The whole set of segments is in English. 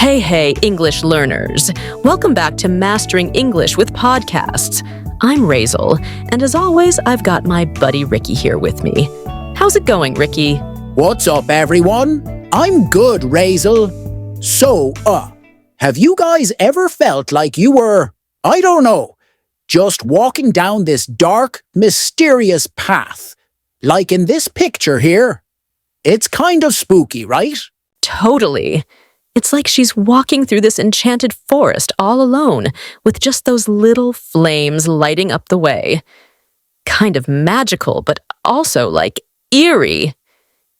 Hey, English learners. Welcome back to Mastering English with Podcasts. I'm Razel, and as always, I've got my buddy Ricky here with me. How's it going, Ricky? What's up, everyone? I'm good, Razel. So, have you guys ever felt like you were, I don't know, just walking down this dark, mysterious path? Like in this picture here? It's kind of spooky, right? Totally. It's like she's walking through this enchanted forest all alone, with just those little flames lighting up the way. Kind of magical, but also, like, eerie.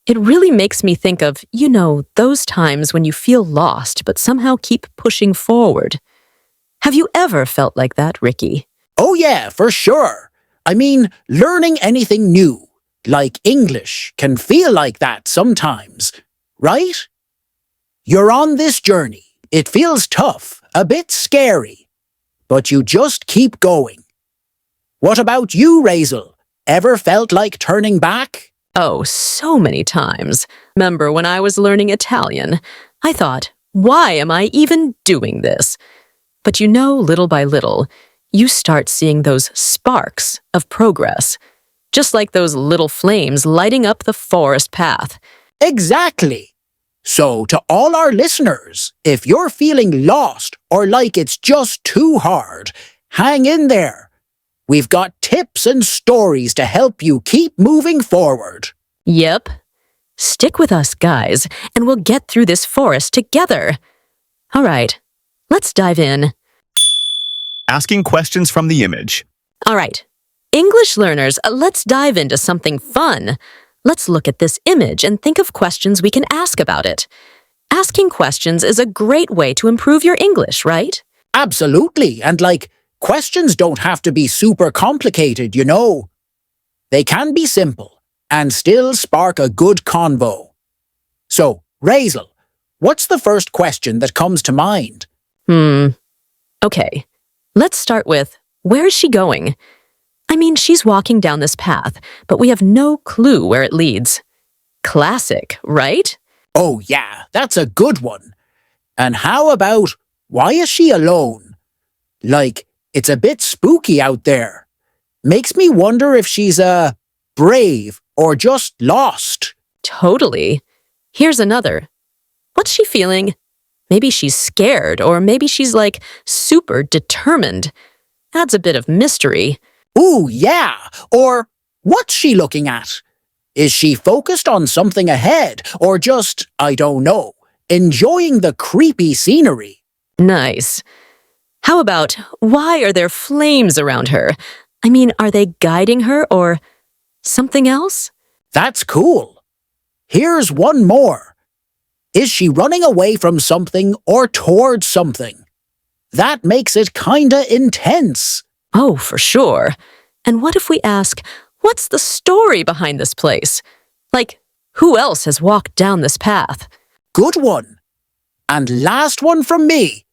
It really makes me think of, those times when you feel lost but somehow keep pushing forward. Have you ever felt like that, Ricky? Oh yeah, for sure. I mean, learning anything new, like English, can feel like that sometimes, right? You're on this journey. It feels tough, a bit scary, but you just keep going. What about you, Razel? Ever felt like turning back? Oh, so many times. Remember when I was learning Italian, I thought, why am I even doing this? But little by little, you start seeing those sparks of progress, just like those little flames lighting up the forest path. Exactly. So, to all our listeners, if you're feeling lost or like it's just too hard, hang in there. We've got tips and stories to help you keep moving forward. Yep. Stick with us, guys, and we'll get through this forest together. All right, let's dive in. Asking questions from the image. All right, English learners, let's dive into something fun. Let's look at this image and think of questions we can ask about it. Asking questions is a great way to improve your English, right? Absolutely, and questions don't have to be super complicated, They can be simple and still spark a good convo. So, Razel, what's the first question that comes to mind? Okay, let's start with, where is she going? I mean, she's walking down this path, but we have no clue where it leads. Classic, right? Oh yeah, that's a good one. And how about, why is she alone? It's a bit spooky out there. Makes me wonder if she's, brave or just lost. Totally. Here's another. What's she feeling? Maybe she's scared, or maybe she's, super determined. Adds a bit of mystery. Ooh, yeah. Or, what's she looking at? Is she focused on something ahead, or just, I don't know, enjoying the creepy scenery? Nice. How about, why are there flames around her? I mean, are they guiding her, or something else? That's cool. Here's one more. Is she running away from something or towards something? That makes it kinda intense. Oh, for sure. And what if we ask, what's the story behind this place? Who else has walked down this path? Good one. And last one from me.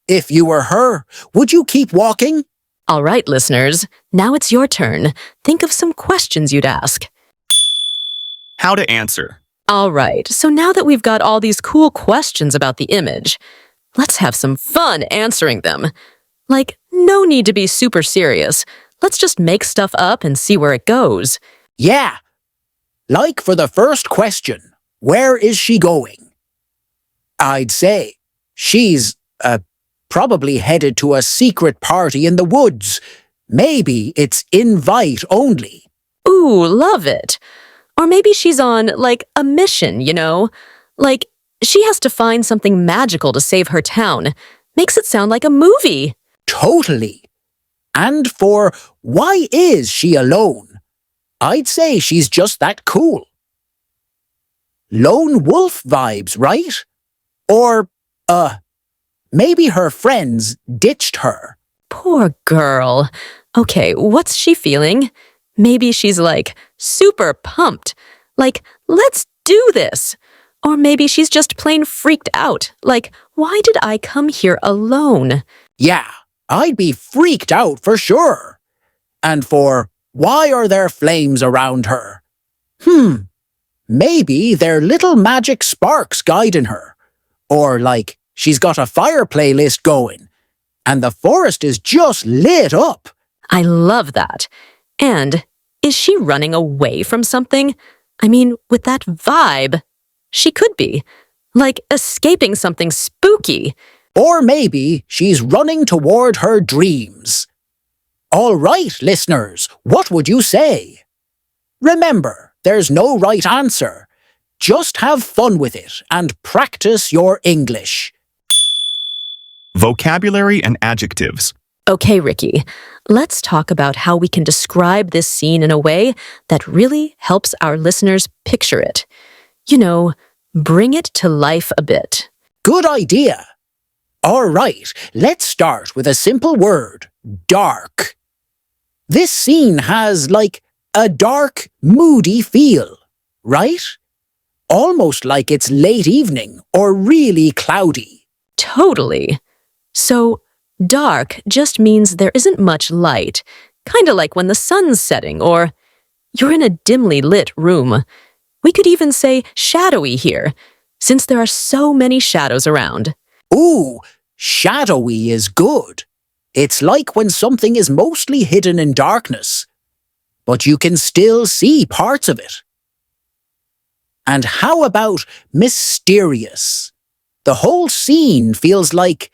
If you were her, would you keep walking? All right, listeners, now it's your turn. Think of some questions you'd ask. How to answer. All right, so now that we've got all these cool questions about the image, let's have some fun answering them. No need to be super serious. Let's just make stuff up and see where it goes. Yeah. For the first question, where is she going? I'd say she's, probably headed to a secret party in the woods. Maybe it's invite only. Ooh, love it. Or maybe she's on, a mission, she has to find something magical to save her town. Makes it sound like a movie. Totally. And for why is she alone? I'd say she's just that cool. Lone wolf vibes, right? Or, maybe her friends ditched her. Poor girl. Okay, what's she feeling? Maybe she's super pumped. Let's do this. Or maybe she's just plain freaked out. Why did I come here alone? Yeah, I'd be freaked out for sure. And for, why are there flames around her? Maybe they're little magic sparks guiding her. Or She's got a fire playlist going, and the forest is just lit up. I love that. And is she running away from something? I mean, with that vibe, she could be. Like escaping something spooky. Or maybe she's running toward her dreams. All right, listeners, what would you say? Remember, there's no right answer. Just have fun with it and practice your English. Vocabulary and adjectives. Okay, Ricky, let's talk about how we can describe this scene in a way that really helps our listeners picture it. You know, bring it to life a bit. Good idea. All right, let's start with a simple word, dark. This scene has, like, a dark, moody feel, right? Almost like it's late evening or really cloudy. Totally. So, dark just means there isn't much light, kind of like when the sun's setting or you're in a dimly lit room. We could even say shadowy here, since there are so many shadows around. Ooh, shadowy is good. It's like when something is mostly hidden in darkness, but you can still see parts of it. And how about mysterious? The whole scene feels like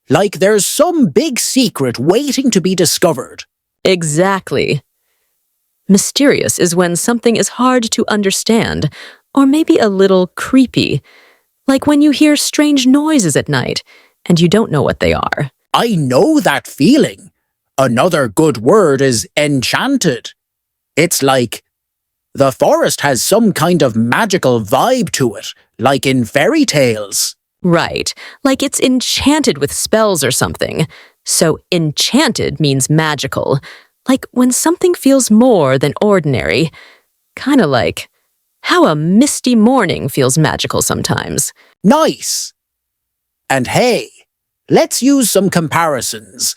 there's some big secret waiting to be discovered. Exactly. Mysterious is when something is hard to understand, or maybe a little creepy, like when you hear strange noises at night and you don't know what they are. I know that feeling. Another good word is enchanted. It's like the forest has some kind of magical vibe to it, like in fairy tales. Right, like it's enchanted with spells or something. So enchanted means magical, like when something feels more than ordinary. Kind of like how a misty morning feels magical sometimes. Nice. And hey, let's use some comparisons.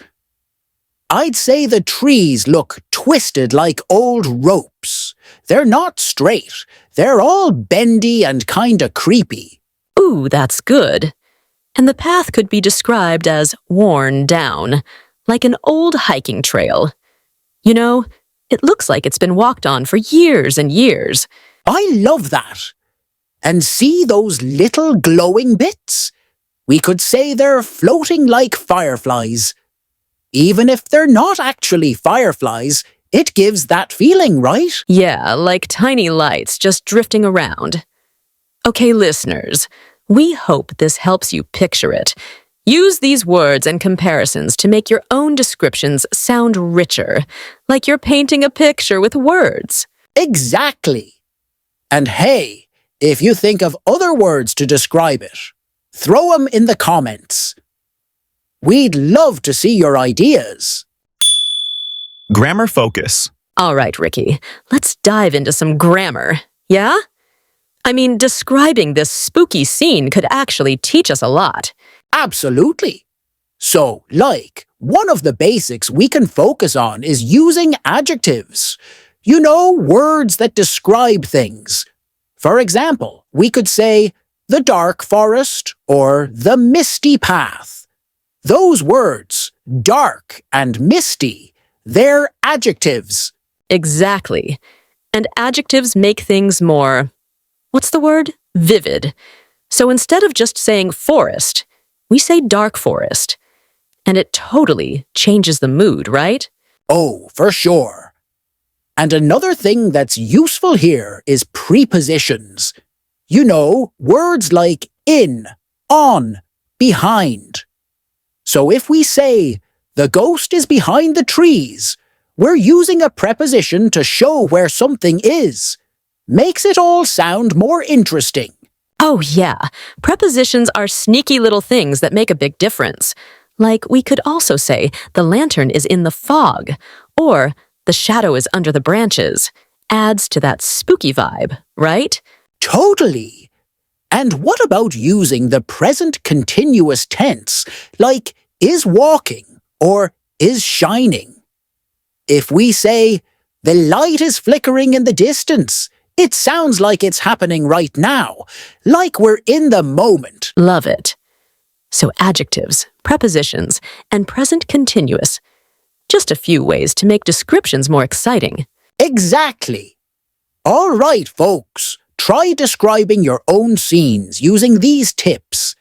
I'd say the trees look twisted like old ropes. They're not straight. They're all bendy and kinda creepy. Ooh, that's good. And the path could be described as worn down, like an old hiking trail. You know, it looks like it's been walked on for years and years. I love that. And see those little glowing bits? We could say they're floating like fireflies. Even if they're not actually fireflies, it gives that feeling, right? Yeah, like tiny lights just drifting around. Okay, listeners, we hope this helps you picture it. Use these words and comparisons to make your own descriptions sound richer, like you're painting a picture with words. Exactly. And hey, if you think of other words to describe it, throw them in the comments. We'd love to see your ideas. Grammar focus. All right, Ricky, let's dive into some grammar, yeah? I mean, describing this spooky scene could actually teach us a lot. Absolutely. So, one of the basics we can focus on is using adjectives. You know, words that describe things. For example, we could say the dark forest or the misty path. Those words, dark and misty, they're adjectives. Exactly. And adjectives make things more, what's the word? Vivid. So instead of just saying forest, we say dark forest. And it totally changes the mood, right? Oh, for sure. And another thing that's useful here is prepositions. You know, words like in, on, behind. So if we say, the ghost is behind the trees, we're using a preposition to show where something is. Makes it all sound more interesting. Oh yeah, prepositions are sneaky little things that make a big difference. Like we could also say, the lantern is in the fog, or the shadow is under the branches. Adds to that spooky vibe, right? Totally. And what about using the present continuous tense, like is walking or is shining? If we say, the light is flickering in the distance, it sounds like it's happening right now, like we're in the moment. Love it. So adjectives, prepositions, and present continuous. Just a few ways to make descriptions more exciting. Exactly. All right, folks. Try describing your own scenes using these tips.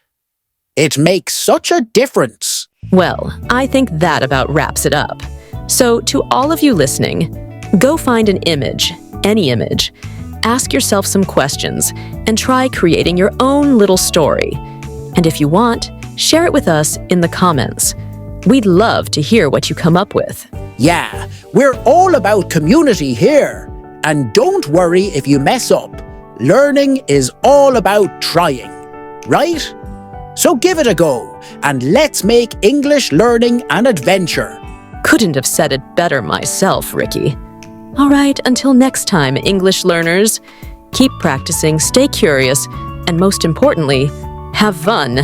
It makes such a difference. Well, I think that about wraps it up. So, to all of you listening, go find an image, any image, ask yourself some questions, and try creating your own little story. And if you want, share it with us in the comments. We'd love to hear what you come up with. Yeah, we're all about community here. And don't worry if you mess up. Learning is all about trying, right? So give it a go, and let's make English learning an adventure. Couldn't have said it better myself, Ricky. All right, until next time, English learners, keep practicing, stay curious, and most importantly, have fun.